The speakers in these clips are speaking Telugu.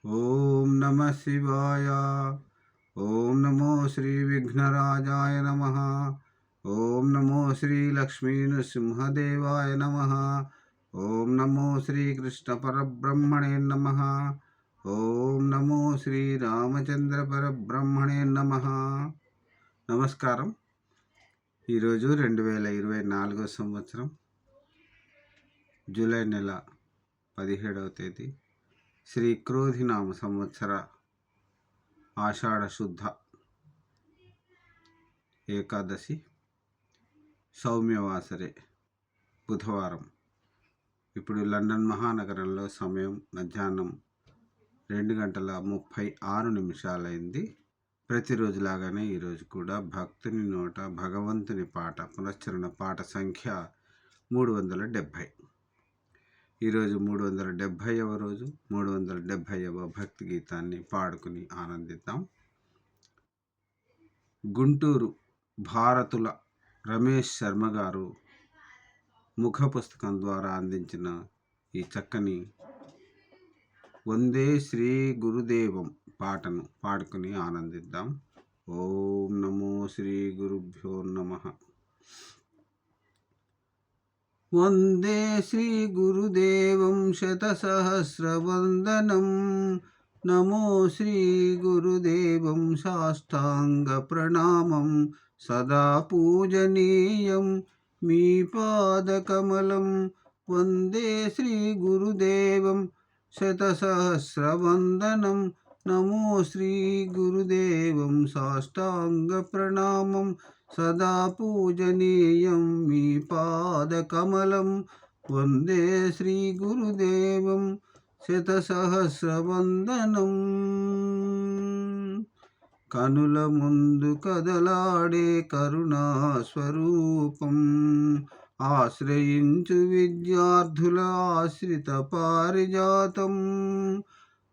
ఓం నమ శివాయ. ఓం నమో శ్రీ విఘ్నరాజాయ నమ. ఓం నమో శ్రీ లక్ష్మీ నృసింహదేవాయ నమ. ఓం నమో శ్రీకృష్ణ పరబ్రహ్మణే నమ. ఓం నమో శ్రీ రామచంద్ర పరబ్రహ్మణే నమ. నమస్కారం. ఈరోజు 2024 సంవత్సరం జూలై నెల 17వ తేదీ శ్రీ క్రోధినామ సంవత్సర ఆషాఢ శుద్ధ ఏకాదశి సౌమ్యవాసరే బుధవారం. ఇప్పుడు లండన్ మహానగరంలో సమయం మధ్యాహ్నం 2:36 ప్రతిరోజులాగానే ఈరోజు కూడా భక్తుని నోట భగవంతుని పాట పునశ్చరణ పాట సంఖ్య 370. ఈరోజు 370వ రోజు 370వ భక్తి గీతాన్ని పాడుకుని ఆనందిద్దాం. గుంటూరు భారతుల రమేష్ శర్మ గారు ముఖ పుస్తకం ద్వారా అందించిన ఈ చక్కని వందే శ్రీ గురుదేవం పాటను పాడుకుని ఆనందిద్దాం. ఓం నమో శ్రీ గురుభ్యో నమః. వందే శ్రీ గురుదేవం శతసహస్రవందనం. నమో శ్రీ గురుదేవం సాష్టాంగ ప్రణామం. సదా పూజనీయం మీ పాదకమలం. వందే శ్రీ గురుదేవం శతసహస్రవందనం. నమో శ్రీ గురుదేవం సాష్టాంగ ప్రణామం. సదా పూజనీయం మీ పాదకమలం. వందే శ్రీ గురుదేవం శతసహస్రవందనం. కనుల ముందు కదలాడే కరుణాస్వరూపం. ఆశ్రయించు విద్యార్థుల ఆశ్రిత పారిజాతం.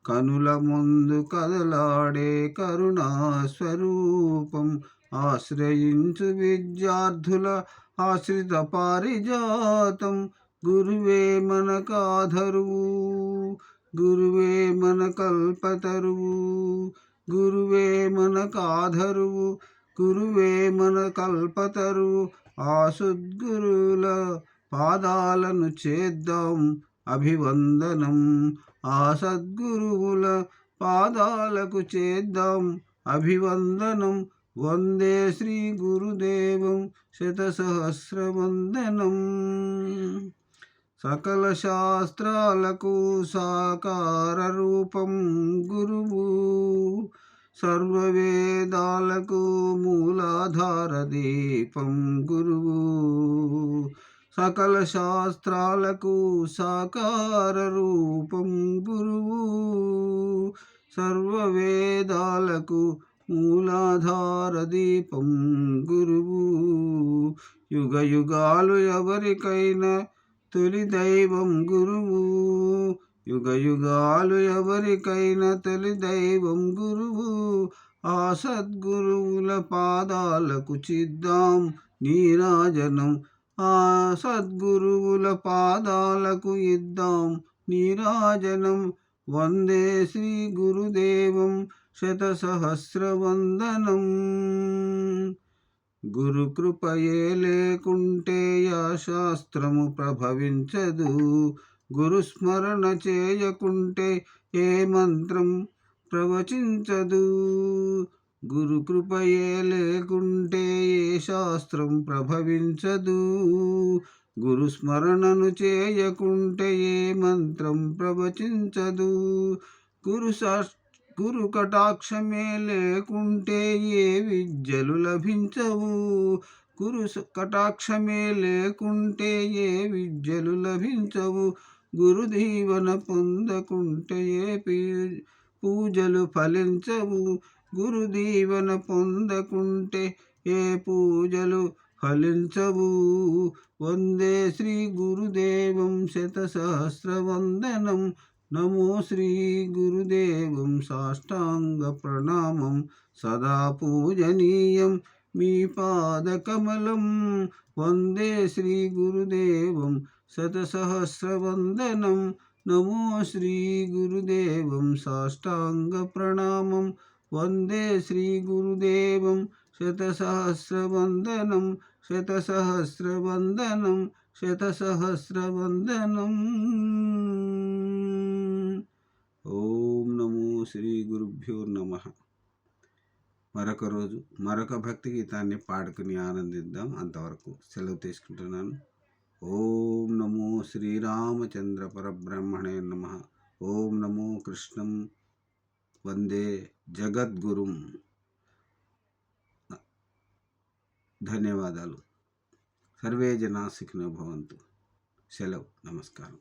కనుల ముందు కదలాడే కరుణాస్వరూపం. ఆశ్రయించు విద్యార్థుల ఆశ్రిత పారిజాతం. గురువే మనకాధరువు, గురువే మన కల్పతరువు. గురువే మనకాధరువు, గురువే మన కల్పతరువు. ఆ సద్గురుల పాదాలను చేద్దాం అభివందనం. ఆ సద్గురువుల పాదాలకు చేద్దాం అభివందనం. వందే శ్రీ గురుదేవం శతసహస్రవందనం. సకల శాస్త్రాలకు సాకార రూపం గురువు. సర్వవేదాలకు మూలాధార దీపం గురువు. సకల శాస్త్రాలకు సాకార రూపం గురువు. సర్వవేదాలకు మూలాధార దీపం గురువు. యుగ యుగాలు ఎవరికైనా తొలి దైవం గురువు. యుగ యుగాలు ఎవరికైనా తొలి దైవం గురువు. ఆ సద్గురువుల పాదాలకు చిద్దాం నీరాజనం. ఆ సద్గురువుల పాదాలకు ఇద్దాం నీరాజనం. వందే శ్రీ గురుదేవం శతసహస్రవందనం. గురు కృపయే లేకుంటే యా శాస్త్రము ప్రభవించదు. గురు స్మరణ చేయకుంటే ఏ మంత్రం ప్రవచించదు. గురు కృపయే లేకుంటే ఏ శాస్త్రం ప్రభవించదు. గురు స్మరణను చేయకుంటే ఏ మంత్రం ప్రవచించదు. గురు కటాక్షమే లేకుంటే ఏ విద్యలు లభించవు. గురు కటాక్షమే లేకుంటే ఏ విద్యలు లభించవు. గురు దీవెన పొందకుంటే ఏ పూజలు ఫలించవు. గురు దీవెన పొందకుంటే ఏ పూజలు ఫలించవు. వందే శ్రీ గురుదేవం శతసహస్రవందనం. నమో శ్రీ గురుదేవం సాష్టాంగ ప్రణామం. సదా పూజనీయం మీ పాదకమలం. వందే శ్రీ గురుదేవం శతసహస్రవందనం. నమో శ్రీ గురుదేవం సాష్టాంగ ప్రణామం వందే శ్రీ గురుదేవం శతసహస్రవందనం శతసహస్రవందనం శతసహస్రవందనం. ఓం నమో శ్రీ గురుభ్యో నమః. మరొక రోజు మరొక భక్తి గీతాన్ని పాడుకుని ఆనందిద్దాం. అంతవరకు సెలవు తీసుకుంటున్నాను. ఓం నమో శ్రీరామచంద్ర పరబ్రహ్మణే నమః. ఓం నమో కృష్ణం వందే జగద్గురుం. ధన్యవాదాలు. సర్వే జనా సుఖినో భవంతు. సెలవు. నమస్కారం.